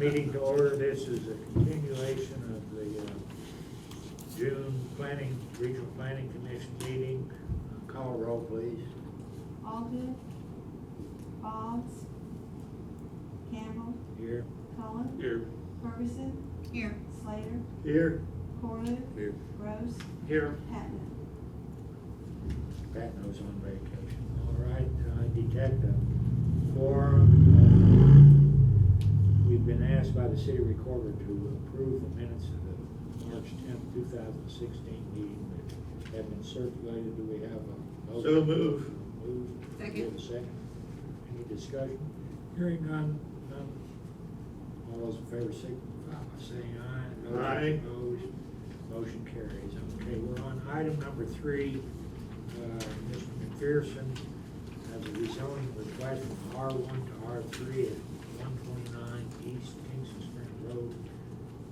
meeting to order. This is a continuation of the June Regional Planning Commission meeting. Call roll, please. Allgood, Boggs, Campbell, Here. Cullen, Here. Ferguson, Here. Slater, Here. Corliss, Here. Gross, Here. Patton. Pat knows on vacation. All right, I detect a quorum. We've been asked by the city recorder to approve the minutes of the March 10th, 2016 meeting that have been circulated. Do we have a motion? So move. Move. Second. Do we have a second? Any discussion? Hearing none. All those in favor signify by saying aye. Those Aye. opposed, motion carries. Okay, we're on item number 3. Mr. McPherson has a rezoning request from R1 to R3 at 129 East Kingston Spring Road.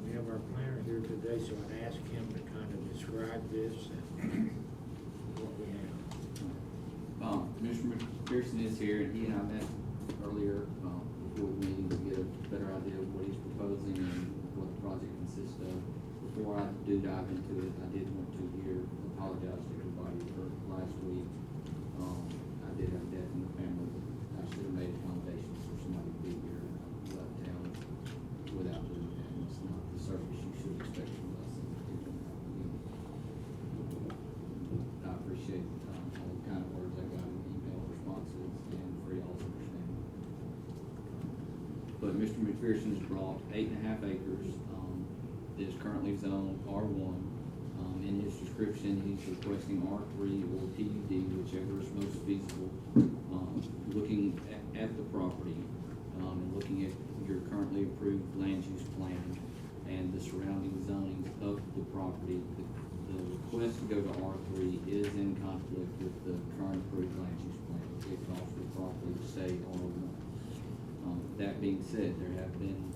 We have our planner here today, so I'd ask him to kind of describe this and what we have. Commissioner McPherson is here, and he and I met earlier before the meeting to get a better idea of what he's proposing and what the project consists of. Before I do dive into it, I did want to apologize to everybody for last week. I did have death in the family. I should have made accommodations for somebody to be here. I left town without doing that, and it's not the service you should expect from us. I appreciate all the kind of words I got in email responses and for y'all's understanding. But Mr. McPherson has brought 8.5 acres that is currently zoned R1. In his description, he's requesting R3 or PUD, whichever is most feasible. Looking at the property and looking at your currently approved land use plan and the surrounding zoning of the property, the request to go to R3 is in conflict with the current approved land use plan. It calls for the property to stay R1. That being said, there have been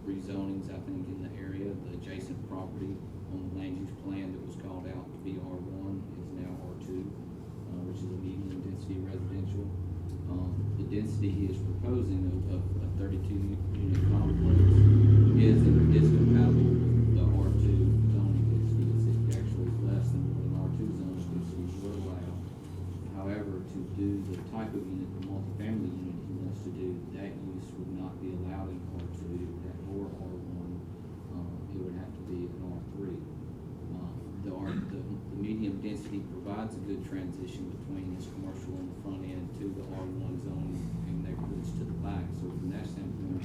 rezonings, I think, in the area. The adjacent property on the land use plan that was called out to be R1 is now R2, which is a medium density residential. The density he is proposing of a 32-unit complex is compatible with the R2 zoning density. It's actually less than what an R2 zoning density would allow. However, to do the type of unit, the multifamily unit he wants to do, that use would not be allowed in R2 or R1. It would have to be an R3. The medium density provides a good transition between his commercial on the front end to the R1 zoning and neighborhoods to the back. So from that standpoint,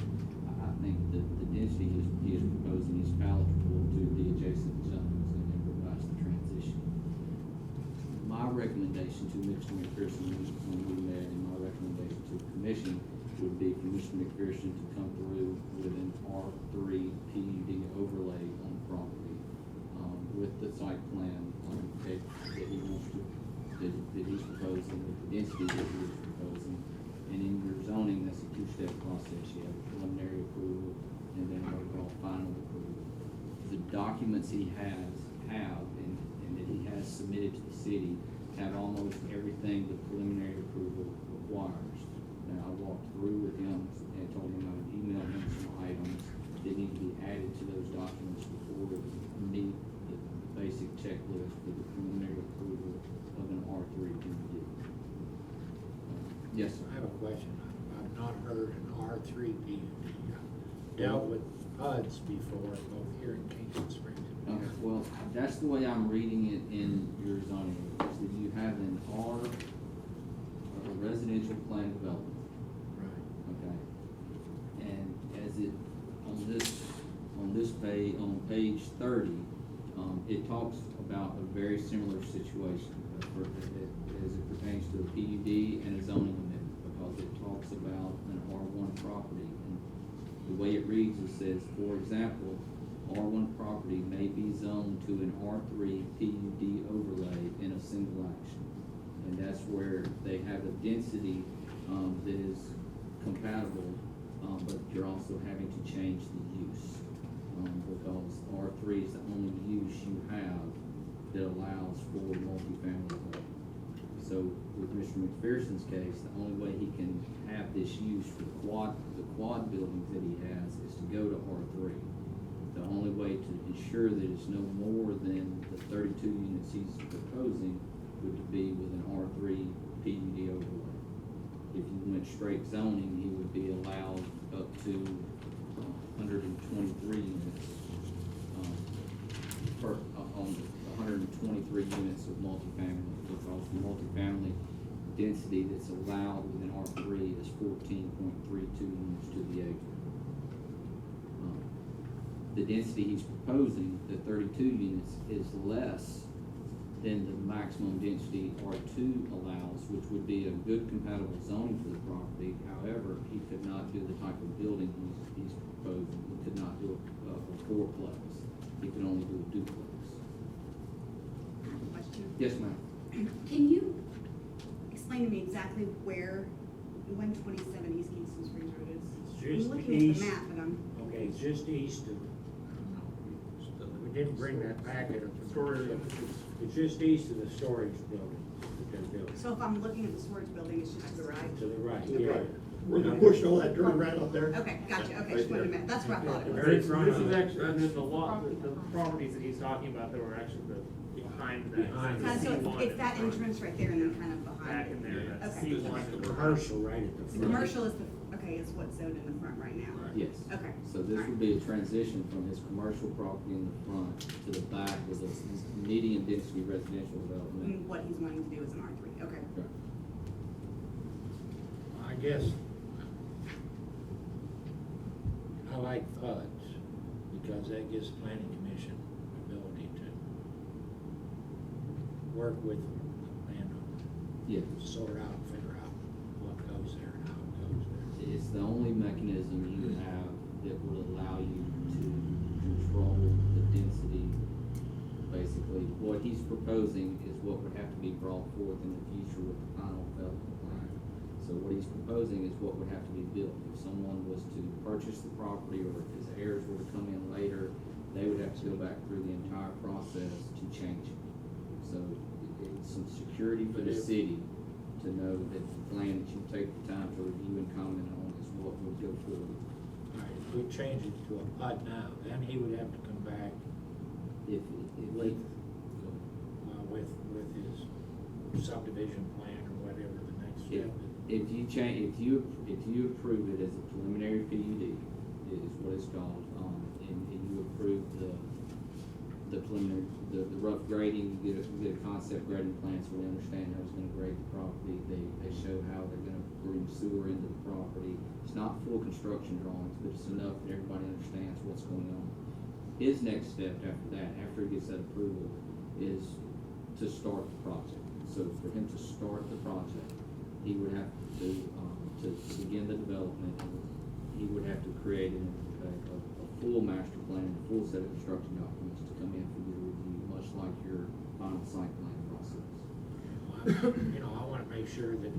I think that the density he is proposing is palatable to the adjacent zones and it provides the transition. My recommendation to Mr. McPherson when we met, and my recommendation to the commission would be for Mr. McPherson to come through with an R3 PUD overlay on the property with the site plan that he wants to, that he's proposing, with the density that he is proposing. And in your zoning, that's a 2-step process. You have preliminary approval and then what we call final approval. The documents he have and that he has submitted to the city have almost everything the preliminary approval requires. Now, I walked through with him and told him I would email him some items that need to be added to those documents before we meet the basic checklist for the preliminary approval of an R3 PUD. Yes, sir. I have a question. I've not heard an R3 PUD. I've dealt with PUDs before, both here in Kingston Springs. Okay, well, that's the way I'm reading it in your zoning, is that you have an R, a residential plan development. Right. Okay, and as it, on this page, on page 30, it talks about a very similar situation as it pertains to a PUD and a zoning amendment, because it talks about an R1 property. And the way it reads, it says, for example, R1 property may be zoned to an R3 PUD overlay in a single action. And that's where they have a density that is compatible, but you're also having to change the use because R3 is the only use you have that allows for multifamily. So with Mr. McPherson's case, the only way he can have this this use for the quad buildings that he has is to go to R3. The only way to ensure that it's no more than the 32 units he's proposing would be with an R3 PUD overlay. If you went straight zoning, he would be allowed up to 123 units, on 123 units of multifamily, because the multifamily density that's allowed within R3 is 14.32 units to the acre. The density he's proposing, the 32 units, is less than the maximum density R2 allows, which would be a good compatible zone for the property. However, he could not do the type of building he's proposing. He could not do a fourplex. He could only do a duplex. Question. Yes, ma'am. Can you explain to me exactly where 127 East Kingston Springs Road is? Just I'm looking east. at the map, and I'm, Okay, it's just east of, we didn't bring that packet of storage. It's just east of the storage building, that they're building. so if I'm looking at the storage building, it's just to the right? To the right, To the yeah. right. Where they pushed all that dirt around up there. Okay, gotcha, okay, Right just wanted to there. admit, that's where I thought it The was. very This front is of it. actually, and then the lot, the properties that he's talking about that were actually behind that. Behind Kind of, so C1 it's that in front. entrance right there and then kind of behind Back it. in there, that's Okay. C1. The commercial right at the The front. commercial is is what's zoned in the front right now. Yes. Okay. So this would be a transition from his commercial property in the front to the back with a medium density residential development. And what he's wanting to do is an R3, okay. Correct. I guess I like PUDs because that gives the planning commission the ability to work with the landowner, Yes. sort out, figure out what goes there and how it goes there. It's the only mechanism you have that would allow you to control the density. Basically, what he's proposing is what would have to be brought forth in the future with the final development plan. So what he's proposing is what would have to be built. If someone was to purchase the property, or if his heirs were to come in later, they would have to go back through the entire process to change it. So it's some security for the city to know that the plan that you take the time to review and comment on is what would go forward. All right, if we change it to a PUD now, then he would have to come back If with his subdivision plan or whatever the next step is. if you approve it as a preliminary PUD, is what it's called, and you approve the preliminary, the rough grading, you get a concept grading plan, so we understand how it's gonna grade the property, they show how they're gonna bring sewer into the property. It's not full construction drawings, but it's enough that everybody understands what's going on. His next step after that, after he gets that approval, is to start the project. So for him to start the project, he would have to begin the development, he would have to create a full master plan, a full set of construction documents to come in for you to review, much like your final site plan process. You know, I wanna make sure that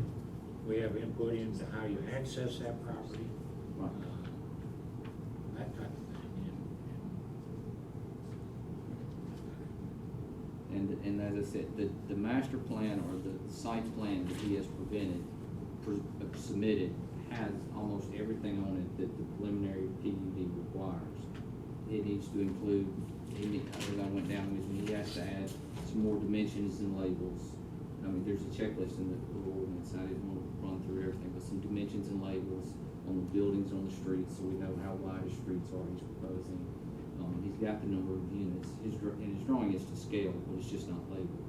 we have input into how you access that property, Right. that type of thing. And as I said, the master plan or the site plan that he has submitted has almost everything on it that the preliminary PUD requires. It needs to include, as I went down, he has to add some more dimensions and labels. I mean, there's a checklist in the ordinance, I didn't want to run through everything, but some dimensions and labels on the buildings on the streets, so we know how wide the streets are he's proposing. He's got the number of units, and his drawing is to scale, but it's just not labeled.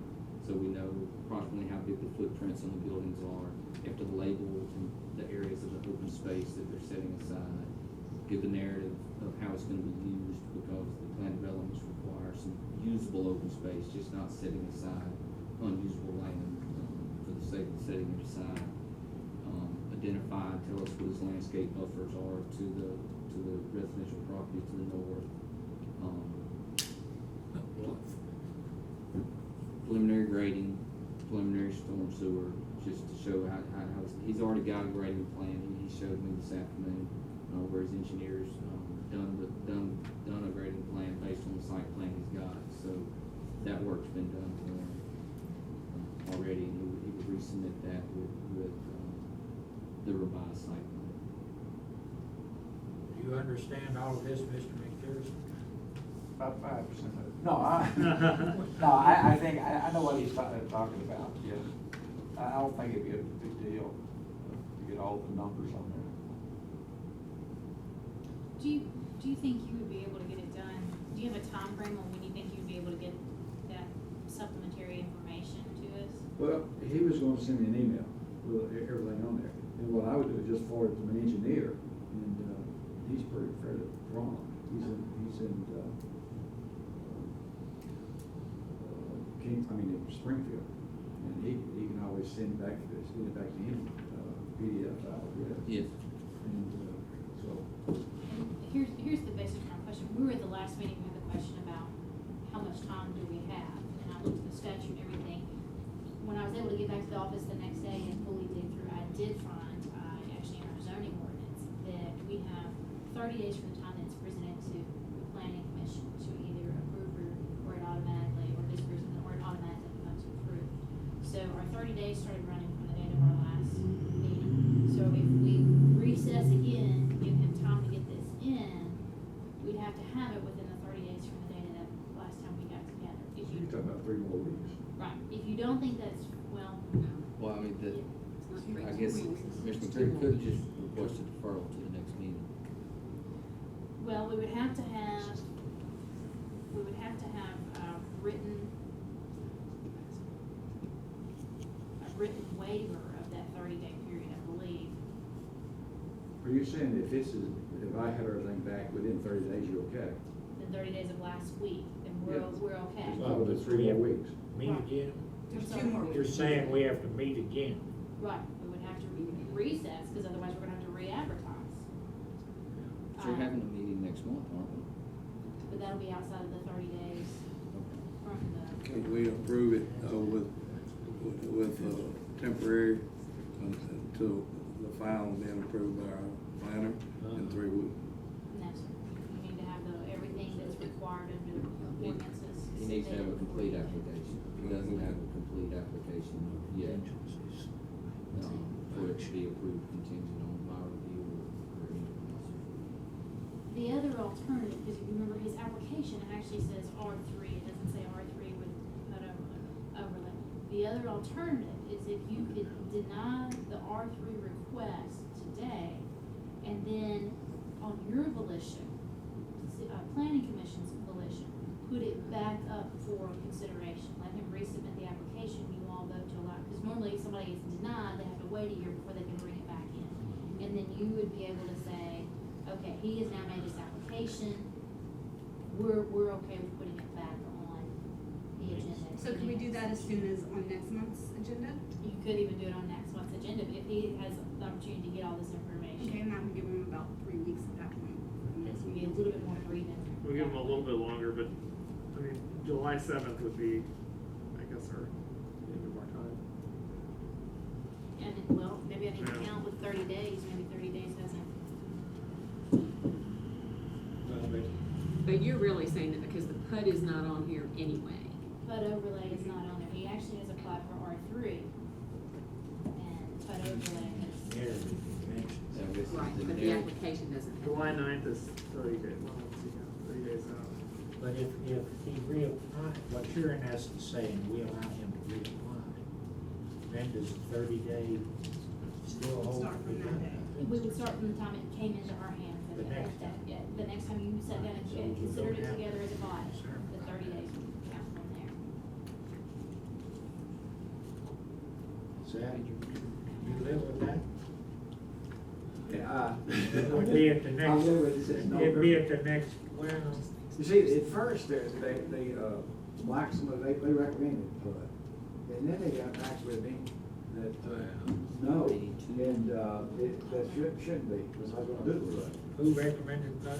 So we know approximately how big the footprints on the buildings are, after the label and the areas of the open space that they're setting aside. Give the narrative of how it's gonna be used, because the plan developments require some usable open space, just not setting aside unusable land, for the sake of setting it aside. Identify, tell us what his landscape buffers are to the residential property to the north. Preliminary grading, preliminary storm sewer, just to show how he's already got a grading plan. He showed me this afternoon, where his engineers, done a grading plan based on the site plan he's got. So that work's been done for him, already, and he would resubmit that with the revised site plan. Do you understand all of this, Mr. McPherson? About 5% of it. No, I think, I know what he's talking about, yes. I don't think it'd be a big deal to get all the numbers on there. Do you think you would be able to get it done? Do you have a time frame on when you think you'd be able to get that supplementary information to us? Well, he was gonna send me an email with everything on there, and what I would do is just forward it to an engineer, and, he's pretty fairly prompt. He's in, in Springfield, and he can always send it back to him, PDF file, yeah. Yes. And, so, Here's the basic of my question. We were at the last meeting, we had the question about how much time do we have? And I looked at the statute and everything. When I was able to get back to the office the next day and fully dig through, I did find, actually in our zoning ordinance, that we have 30 days from the time that it's presented to the planning commission to either approve or it automatically, or disapprove, or it automatically becomes approved. So our 30 days started running from the date of our last meeting. So if we recess again, give him time to get this in, we'd have to have it within the 30 days from the date of that last time we got together. If you're you, talking about 3 more weeks. right, if you don't think that's, well, Well, I mean, I guess Mr. It's McCreary could just request a deferral to the next meeting. well, we would have to have a written waiver of that 30-day period, I believe. Are you saying if I had everything back within 30 days, you're okay? The 30 days of last week, then we're okay. It's not the 3 more weeks. Meet again? I'm There's sorry. 2 more weeks. You're saying we have to meet again? Right, we would have to recess, because otherwise we're gonna have to re-advertise. But you're having a meeting next month, aren't we? But that'll be outside of the 30 days from the, Can we approve it with temporary until the final being approved by our planner in 3 weeks? no, sir. We need to have everything that's required under ordinances. He needs to have a complete application. He doesn't have a complete application yet. For it to be approved contingent on my review or anything else. The other alternative, because if you remember his application, it actually says R3, it doesn't say R3 with that overlay. The other alternative is if you could deny the R3 request today, and then on your volition, planning commission's volition, put it back up for consideration. Let him resubmit the application, you all vote to allow, because normally if somebody gets denied, they have to wait a year before they can bring it back in. And then you would be able to say, okay, he has now made this application, we're okay with putting it back on the agenda. So can we do that as soon as on next month's agenda? You could even do it on next month's agenda, if he has the opportunity to get all this information. Okay, and that would give him about 3 weeks at that point. for the Yes, next we get a meeting. little bit more breathing. We'll give them a little bit longer, but, I mean, July 7th would be, I guess, our end of our time. And, well, maybe I need to Yeah. count with 30 days, maybe 30 days hasn't. But you're really saying that because the PUD is not on here anyway. PUD overlay is not on there, he actually has applied for R3. And PUD overlay has, There, mentioned. So I guess Right, the but the narrative- application doesn't have. July 9th is 30 days, well, let's see, 30 days out. But if he reapplied, what you're in essence saying, we allow him to reapply, then does the 30-day still hold? Start from that day. we would start from the time it came into our hands. The next time. Yeah, the next time you sat down So and you considered don't it have together as a body, concern. the 30 days would count from there. Sal, you live with that? Yeah, It would be at the next, I live with it, it's no it'd be different. at the next, well, You see, at first, they recommended PUD, and then they got back with me that, no, and, that shouldn't be, because I was gonna do it with it. who recommended that?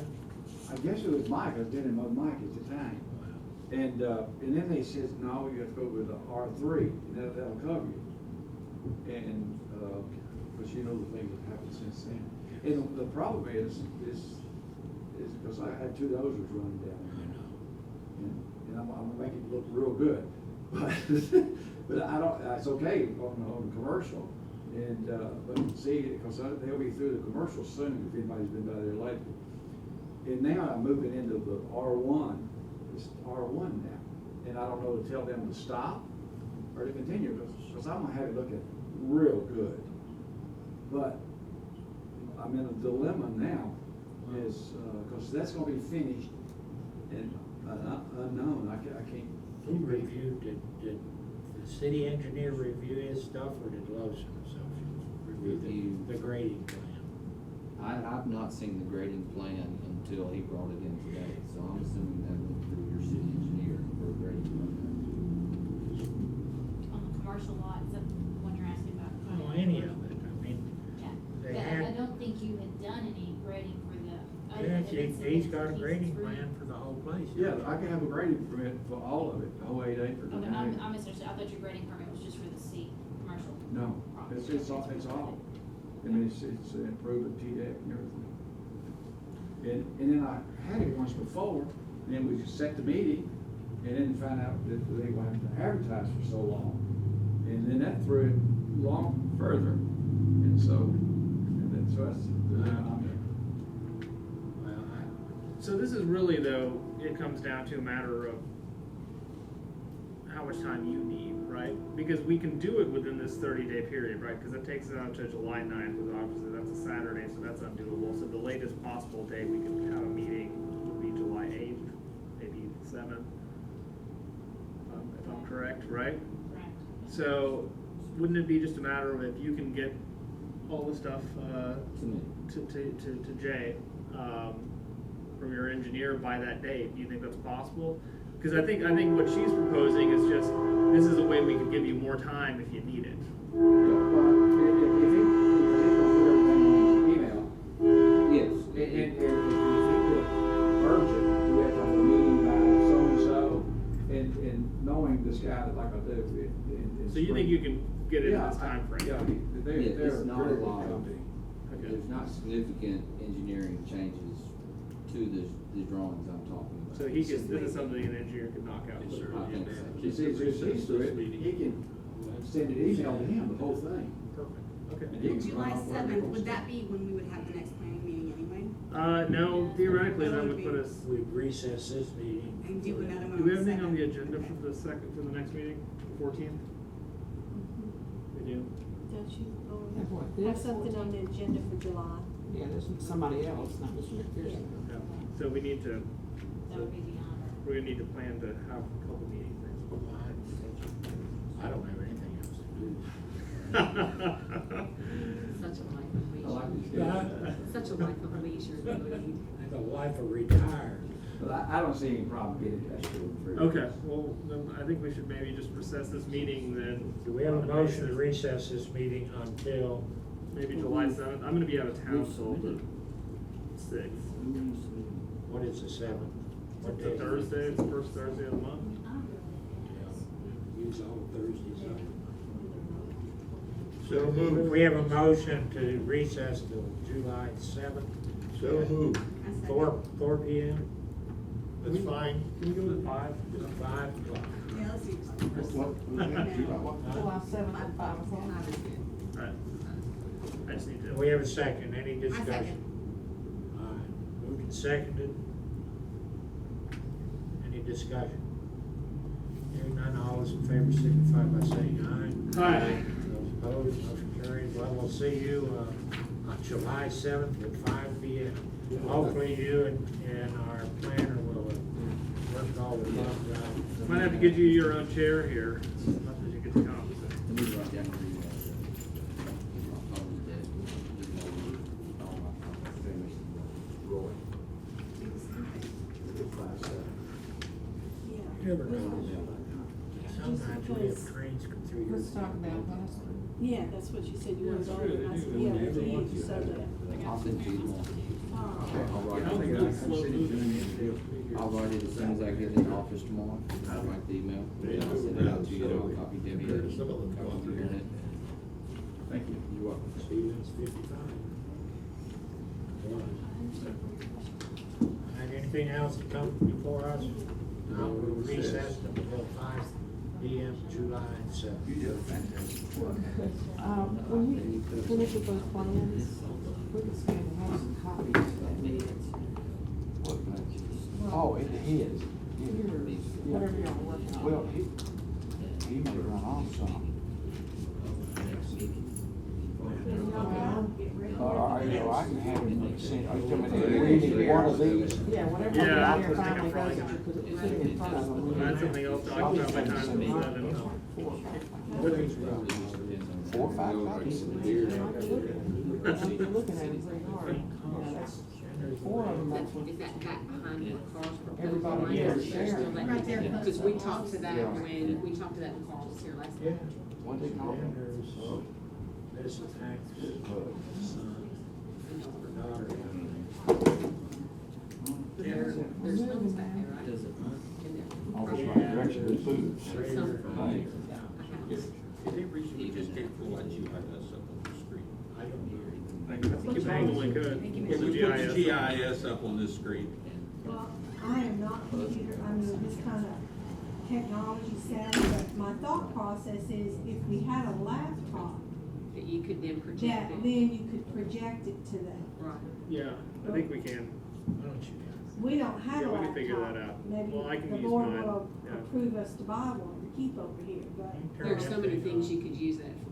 I guess it was Mike, I was dealing with Mike at the time. And then they says, no, you have to go with the R3, and that'll cover you. And, but you know the things that happened since then. And the problem is because I had 2 dozers running down there. And I'm gonna make it look real good. But I don't, it's okay on the commercial, And, but see, because they'll be through the commercial soon, if anybody's been by there lately. And now I'm moving into the R1, it's R1 now, and I don't know to tell them to stop or to continue, because I'm gonna have it looking real good. But I'm in a dilemma now, is, because that's gonna be finished and unknown, I can't. Who reviewed, did the city engineer review his stuff, or did Lawson Associates review the grading plan? I've not seen the grading plan until he brought it in today, so I'm assuming that went through your city engineer for a grading plan. On the commercial lot, is that the one you're asking about? Oh, any of it, I mean, Yeah, they but had- I don't think you had done any grading for the other. yeah, than it's he's got a Kingston grading Street. plan for the whole place. Yeah, I can have a grading permit for all of it, the whole 8 acres. Okay, I misunderstood, I thought your grading permit was just for the C, commercial. No, it's all, I mean, it's improving T-Deck and everything. And then I had it once before, and then we set the meeting, and then found out that they would have to advertise for so long. And then that threw it long further, and so that's, Well, So this is really, though, it comes down to a matter of how much time you need, right? Because we can do it within this 30-day period, right? Because it takes us out to July 9th, which obviously that's a Saturday, so that's undoable. So the latest possible day we could have a meeting would be July 8th, maybe 7th, if I'm correct, right? Correct. So wouldn't it be just a matter of if you can get all the stuff To me. to Jay from your engineer by that date? Do you think that's possible? Because I think what she's proposing is just, this is a way we could give you more time if you need it. yeah, well, if he don't put everything on his email, Yes. and if you think that urgent, we have to have a meeting by so-and-so, and knowing this guy like I do. So you think you can get it in Yeah, this time frame? Yeah, Yeah, they're it's a not a very good lot. company. Okay. There's not significant engineering changes to the drawings I'm talking about. So this is something an engineer could knock out. Yes, sir. I think so. You see, since he's through it, he can send an email to him, the whole thing. Perfect, And okay. he can July run off whatever he 7th, wants would to. that be when we would have the next planning meeting anyway? No, theoretically, that would put us, we recess this meeting. And do another one do we on have the anything on the 2nd? agenda for the next meeting, 14th? We do? Don't you, Have what, have this? something on the agenda for July? Yeah, there's somebody else, not Mr. McPherson. No. So we need to, That would be the honor. we're gonna need to plan to have a couple meetings I don't have anything else to do. Such a life of I like leisure. these guys. Such a life of leisure you lead. And the wife of retired. But I don't see any problem getting that straight through. Okay, well, then I think we should maybe just recess this meeting then. Do we have a motion to recess this meeting until, Maybe July 7th. I'm gonna be out of town till the 6th. what is the 7th? What It's day? a Thursday, it's the first Thursday of the month. Use all Thursdays up. So moved. We have a motion to recess till July 7th. So moved. I second. 4 p.m. That's fine. Can we go to 5? 5 o'clock. Yeah, let's see. July 7th at 5 o'clock. Alright. I just need to. We have a second, any I discussion? second. All right, moved and seconded. Any discussion? Hearing none, all those in favor signify by saying aye. Aye. Those opposed, motion carries. Well, we'll see you, on July 7th at 5 p.m. Hopefully you and our planner will work all the bugs out. Might have to get you your own chair here, not that you get to come. Let me write down your email address. I'll call you that. All my comments. Roy. Yeah. Never know. Sometimes we have trains come through here. Let's talk about that. Yeah, that's what you said, you Yeah, wanted to sure, they organize, do. yeah, Every we once do, you so have that. I'll send you one. I'll write I think it. I'm sitting doing this deal. I'll write it as soon as I get in the office tomorrow. I'll write the email. And I'll send it out to you. I'll copy Debbie. Some of them go Copy through you in here. it. Thank you. You're welcome. Stevens 55. All right, anything else to come before us? No, we'll recess until 5. PM, July 7th. You did a fantastic work. When you finish with those plans, we can scan and have some copies of that minutes. What bunch? Oh, in the heads. Whatever y'all are working on. Well, he may run off some. I can have it sent, are you telling me that we need one of these? Yeah, whatever. Yeah, the I think finally I'm does fine. it, you put it in front of them. That's something else to occupy my time till 7. 4 or 5 copies? You're looking at it very hard. Yeah, that's 4 of them, that's what. Is that back behind the Carl's proposal? Everybody line? here Is is there still sharing. that- Right there. Because we talked to that when Carl was here last Yeah. night. What they call it? There's this is Hank's son, or daughter. There's numbers back there, right? Does it? In there. Office by direction of food. Trader. Right. He just can't pull that GIS up on the screen. I don't hear it. I think you probably could. Thank you, with Can we the put the GIS. GIS up on this screen? Well, I am not computer, I mean, this kind of technology savvy, but my thought process is if we had a laptop, That you could then that project then it. you could project it to the, Right. Yeah, I think we can. Why don't you? we don't have a Yeah, we laptop. can figure that out. Maybe Well, I can the use board mine, will yeah. approve us to buy one to keep over here, but. There's so many things you could use that for.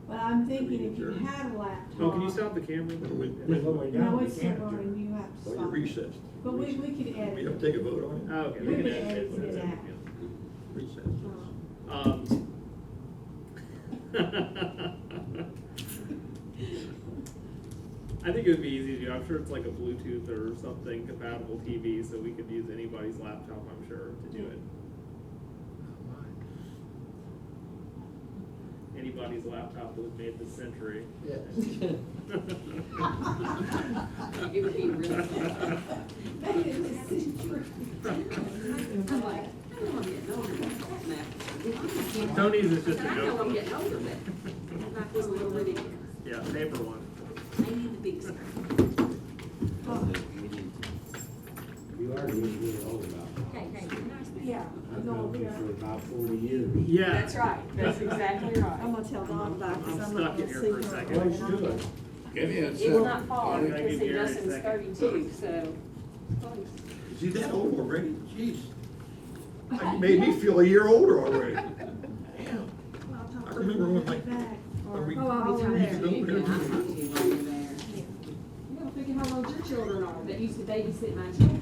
But I'm thinking if you had a laptop. Oh, can you stop the camera? It's a little way down. No, you it's can't still do running, it. you have to Well, stop. you're recessed. But we could edit. We don't take a vote on it? Oh, okay. We We can can edit edit it out. Recessed. I think it would be easy to do. I'm sure it's like a Bluetooth or something compatible TV, so we could use anybody's laptop, I'm sure, to do it. Anybody's laptop that was made this century. Yeah. It would be really fun. I'm like, I know I'm getting older. Tony's is just a I know I'm joke. getting older, but that was a little ridiculous. Yeah, paper one. I need the big screen. You are getting really old about it. Hey, hey, nice. Yeah, I've no, known you yeah. for about 40 years. Yeah. That's right, that's exactly right. I'm gonna tell Don about it, I'm cause I'm stuck not in gonna here sleep for a on second. it. Let's do it. Give me a It's second. not far, I'll give because Gary a Dustin's second. 32, so. Is he that old already? Jeez. You made me feel a year older already. Damn. I remember when my, Back. when we- Oh, I'll be we there. used to go Yeah, there. I'm not too long there. You don't think how old your children are that used to babysit my children.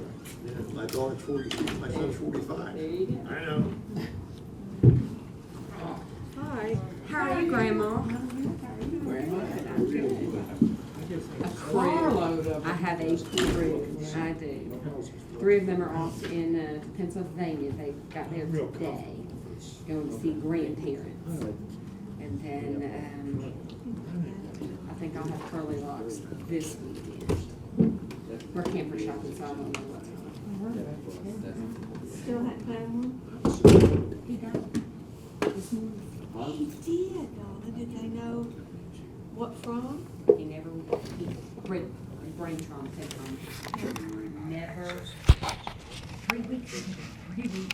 My daughter's 40, my son's 45. There you go. I know. Hi. How are you, Grandma? A carload of I have 8 crews, I do. 3 of them are off in Pennsylvania, they got there today, going to see grandparents. And then, I think I'll have curly locks this weekend. We're camper shopping, so I don't know what's on. Still hadn't found one? He got it this morning. He did, Donna, did they know what from? He never, brain trauma, head trauma. Never, 3 weeks